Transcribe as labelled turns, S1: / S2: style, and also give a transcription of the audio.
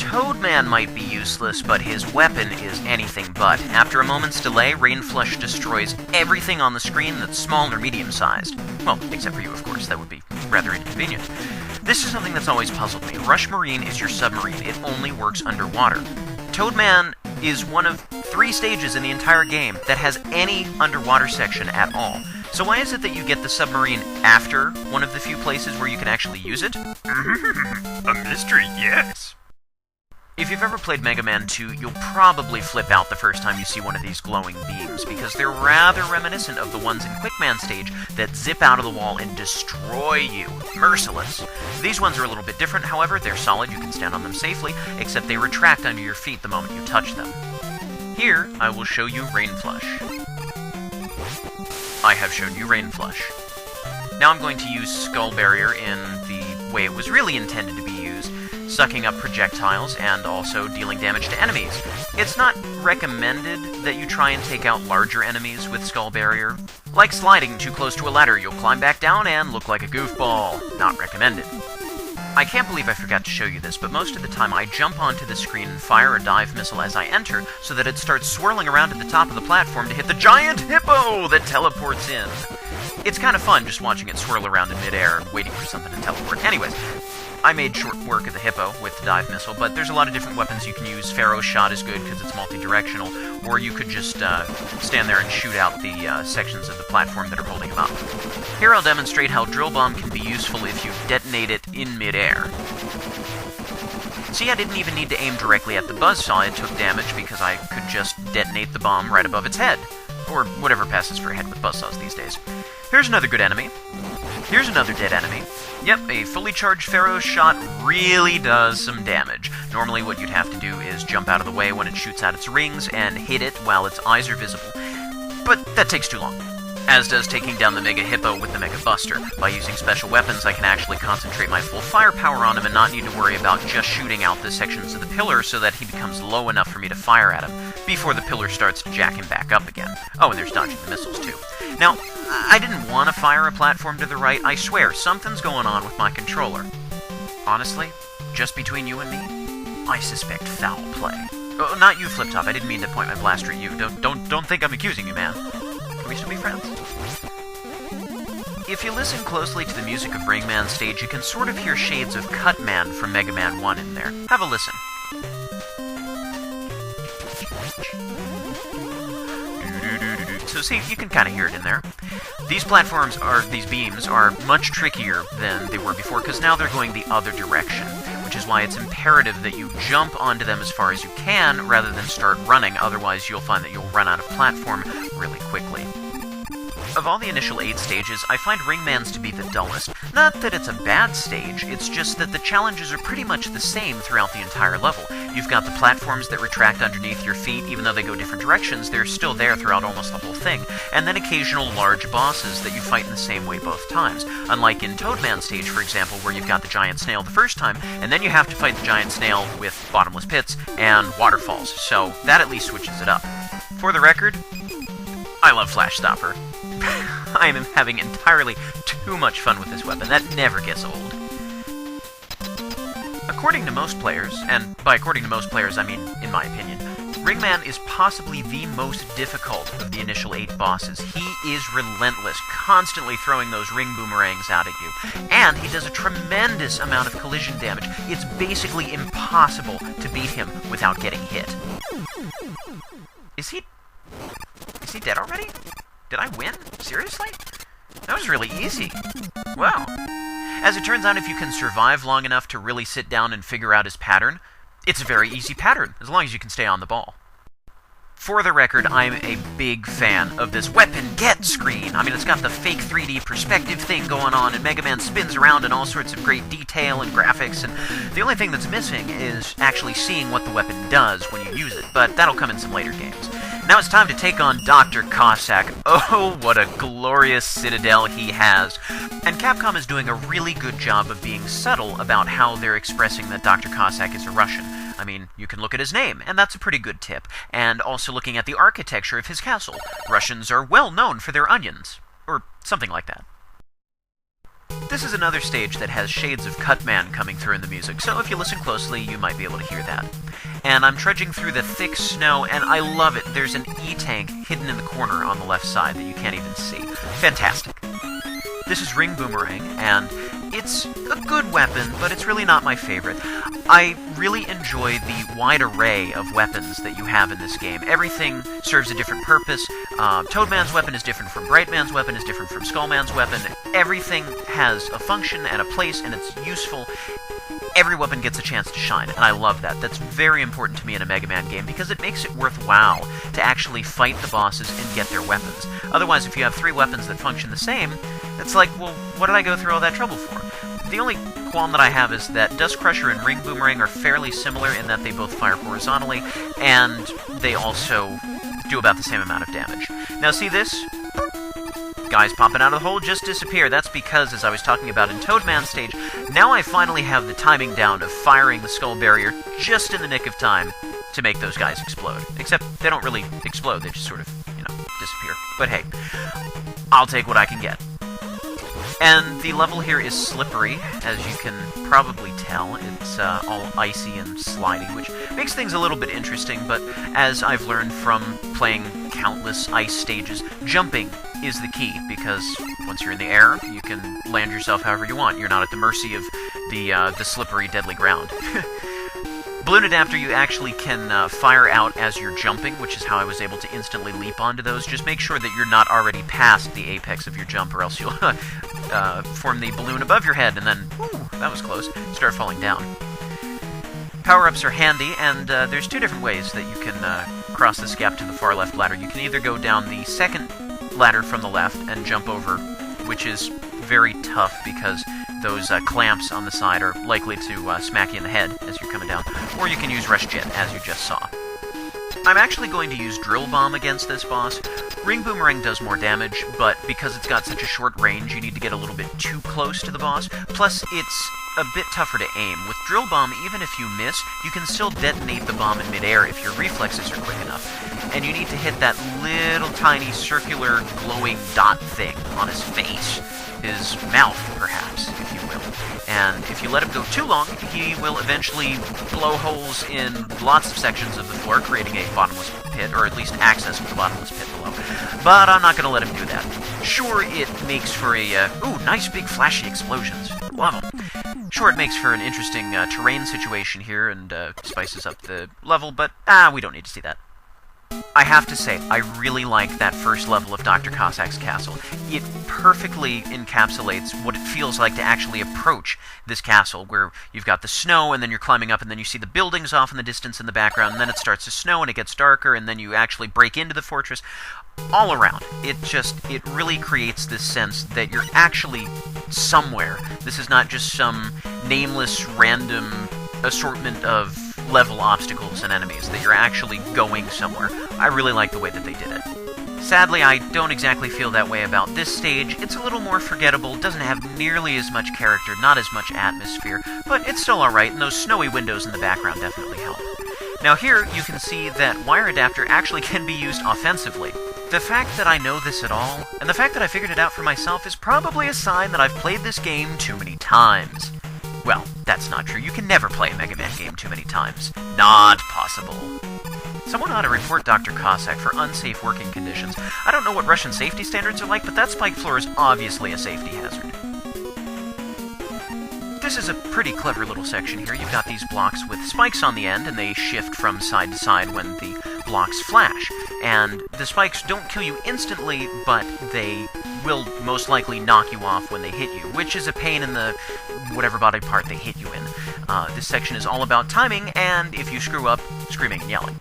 S1: Toadman might be useless, but his weapon is anything but. After a moment's delay, Rain Flush destroys everything on the screen that's small or medium-sized. Well, except for you, of course. That would be rather inconvenient. This is something that's always puzzled me. Rush Marine is your submarine. It only works underwater. Toadman is one of 3 stages in the entire game that has any underwater section at all. So why is it that you get the submarine after one of the few places where you can actually use it?
S2: A mystery, yes.
S1: If you've ever played Mega Man 2, you'll probably flip out the first time you see one of these glowing beams, because they're rather reminiscent of the ones in Quickman stage that zip out of the wall and destroy you. Merciless. These ones are a little bit different, however. They're solid, you can stand on them safely, except they retract under your feet the moment you touch them. Here, I will show you Rain Flush. I have shown you Rain Flush. Now I'm going to use Skull Barrier in the way it was really intended to be used, sucking up projectiles and also dealing damage to enemies. It's not recommended that you try and take out larger enemies with Skull Barrier. Like sliding too close to a ladder, you'll climb back down and look like a goofball. Not recommended. I can't believe I forgot to show you this, but most of the time I jump onto the screen and fire a dive missile as I enter, so that it starts swirling around at the top of the platform to hit the giant hippo that teleports in. It's kind of fun just watching it swirl around in midair and waiting for something to teleport. Anyways, I made short work of the hippo with the dive missile, but there's a lot of different weapons you can use. Pharaoh's shot is good because it's multi-directional, or you could just stand there and shoot out the sections of the platform that are holding him up. Here I'll demonstrate how Drill Bomb can be useful if you detonate it in midair. See, I didn't even need to aim directly at the buzzsaw. It took damage because I could just detonate the bomb right above its head, or whatever passes for a head with buzzsaws these days. Here's another good enemy. Here's another dead enemy. Yep, a fully charged Pharaoh's shot really does some damage. Normally what you'd have to do is jump out of the way when it shoots out its rings and hit it while its eyes are visible. But that takes too long. As does taking down the Mega Hippo with the Mega Buster. By using special weapons, I can actually concentrate my full firepower on him and not need to worry about just shooting out the sections of the pillar so that he becomes low enough for me to fire at him before the pillar starts to jack him back up again. Oh, and there's dodging the missiles too. Now, I didn't want to fire a platform to the right. I swear, something's going on with my controller. Honestly, just between you and me, I suspect foul play. Oh, not you, Flip Top. I didn't mean to point my blaster at you. Don't think I'm accusing you, man. Can we still be friends? If you listen closely to the music of Ringman stage, you can sort of hear shades of Cutman from Mega Man 1 in there. Have a listen. So see, you can kind of hear it in there. These beams are much trickier than they were before, because now they're going the other direction, which is why it's imperative that you jump onto them as far as you can, rather than start running, otherwise you'll find that you'll run out of platform really quickly. Of all the initial 8 stages, I find Ringman's to be the dullest. Not that it's a bad stage, it's just that the challenges are pretty much the same throughout the entire level. You've got the platforms that retract underneath your feet, even though they go different directions, they're still there throughout almost the whole thing, and then occasional large bosses that you fight in the same way both times. Unlike in Toadman stage, for example, where you've got the giant snail the first time, and then you have to fight the giant snail with bottomless pits and waterfalls, so that at least switches it up. For the record, I love Flash Stopper. I am having entirely too much fun with this weapon. That never gets old. According to most players, and by according to most players I mean in my opinion, Ringman is possibly the most difficult of the initial 8 bosses. He is relentless, constantly throwing those ring boomerangs out at you. And he does a tremendous amount of collision damage. It's basically impossible to beat him without getting hit. Is he dead already? Did I win? Seriously? That was really easy. Wow. As it turns out, if you can survive long enough to really sit down and figure out his pattern, it's a very easy pattern, as long as you can stay on the ball. For the record, I'm a big fan of this weapon get screen. I mean, it's got the fake 3D perspective thing going on, and Mega Man spins around in all sorts of great detail and graphics, and the only thing that's missing is actually seeing what the weapon does when you use it, but that'll come in some later games. Now it's time to take on Dr. Cossack. Oh, what a glorious citadel he has. And Capcom is doing a really good job of being subtle about how they're expressing that Dr. Cossack is a Russian. I mean, you can look at his name, and that's a pretty good tip. And also looking at the architecture of his castle. Russians are well known for their onions. Or something like that. This is another stage that has shades of Cutman coming through in the music, so if you listen closely, you might be able to hear that. And I'm trudging through the thick snow, and I love it. There's an E-tank hidden in the corner on the left side that you can't even see. Fantastic. This is Ring Boomerang, and it's a good weapon, but it's really not my favorite. I really enjoy the wide array of weapons that you have in this game. Everything serves a different purpose. Toadman's weapon is different from Brightman's weapon, is different from Skullman's weapon. Everything has a function and a place, and it's useful. Every weapon gets a chance to shine, and I love that. That's very important to me in a Mega Man game, because it makes it worthwhile to actually fight the bosses and get their weapons. Otherwise, if you have 3 weapons that function the same, it's like, well, what did I go through all that trouble for? The only qualm that I have is that Dust Crusher and Ring Boomerang are fairly similar in that they both fire horizontally, and they also do about the same amount of damage. Now see this? Guys popping out of the hole just disappear. That's because, as I was talking about in Toadman's stage, now I finally have the timing down of firing the skull barrier just in the nick of time to make those guys explode. Except they don't really explode, they just sort of, disappear. But hey, I'll take what I can get. And the level here is slippery, as you can probably tell. It's all icy and slidey, which makes things a little bit interesting, but as I've learned from playing countless ice stages, jumping is the key, because once you're in the air, you can land yourself however you want. You're not at the mercy of the slippery, deadly ground. Balloon Adapter you actually can fire out as you're jumping, which is how I was able to instantly leap onto those. Just make sure that you're not already past the apex of your jump, or else you'll form the balloon above your head, and then, ooh, that was close, start falling down. Power-ups are handy, and there's 2 different ways that you can cross this gap to the far left ladder. You can either go down the second ladder from the left and jump over, which is very tough because those clamps on the side are likely to smack you in the head as you're coming down, or you can use Rush Jet, as you just saw. I'm actually going to use Drill Bomb against this boss. Ring Boomerang does more damage, but because it's got such a short range, you need to get a little bit too close to the boss. Plus, it's a bit tougher to aim. With Drill Bomb, even if you miss, you can still detonate the bomb in midair if your reflexes are quick enough. And you need to hit that little tiny circular glowing dot thing on his face. His mouth, perhaps, if you will. And if you let him go too long, he will eventually blow holes in lots of sections of the floor, creating a bottomless pit, or at least access to the bottomless pit below. But I'm not going to let him do that. Sure, it makes for a, ooh, nice big flashy explosions. Love them. Sure, it makes for an interesting terrain situation here, and spices up the level, but, we don't need to see that. I have to say, I really like that first level of Dr. Cossack's castle. It perfectly encapsulates what it feels like to actually approach this castle, where you've got the snow, and then you're climbing up, and then you see the buildings off in the distance in the background, and then it starts to snow, and it gets darker, and then you actually break into the fortress. All around, it really creates this sense that you're actually somewhere. This is not just some nameless, random assortment of level obstacles and enemies, that you're actually going somewhere. I really like the way that they did it. Sadly, I don't exactly feel that way about this stage. It's a little more forgettable, doesn't have nearly as much character, not as much atmosphere, but it's still alright, and those snowy windows in the background definitely help. Now here, you can see that Wire Adapter actually can be used offensively. The fact that I know this at all, and the fact that I figured it out for myself, is probably a sign that I've played this game too many times. Well, that's not true. You can never play a Mega Man game too many times. Not possible. Someone ought to report Dr. Cossack for unsafe working conditions. I don't know what Russian safety standards are like, but that spike floor is obviously a safety hazard. This is a pretty clever little section here. You've got these blocks with spikes on the end, and they shift from side to side when the blocks flash. And the spikes don't kill you instantly, but they will most likely knock you off when they hit you, which is a pain in the whatever body part they hit you in. This section is all about timing, and if you screw up, screaming and yelling.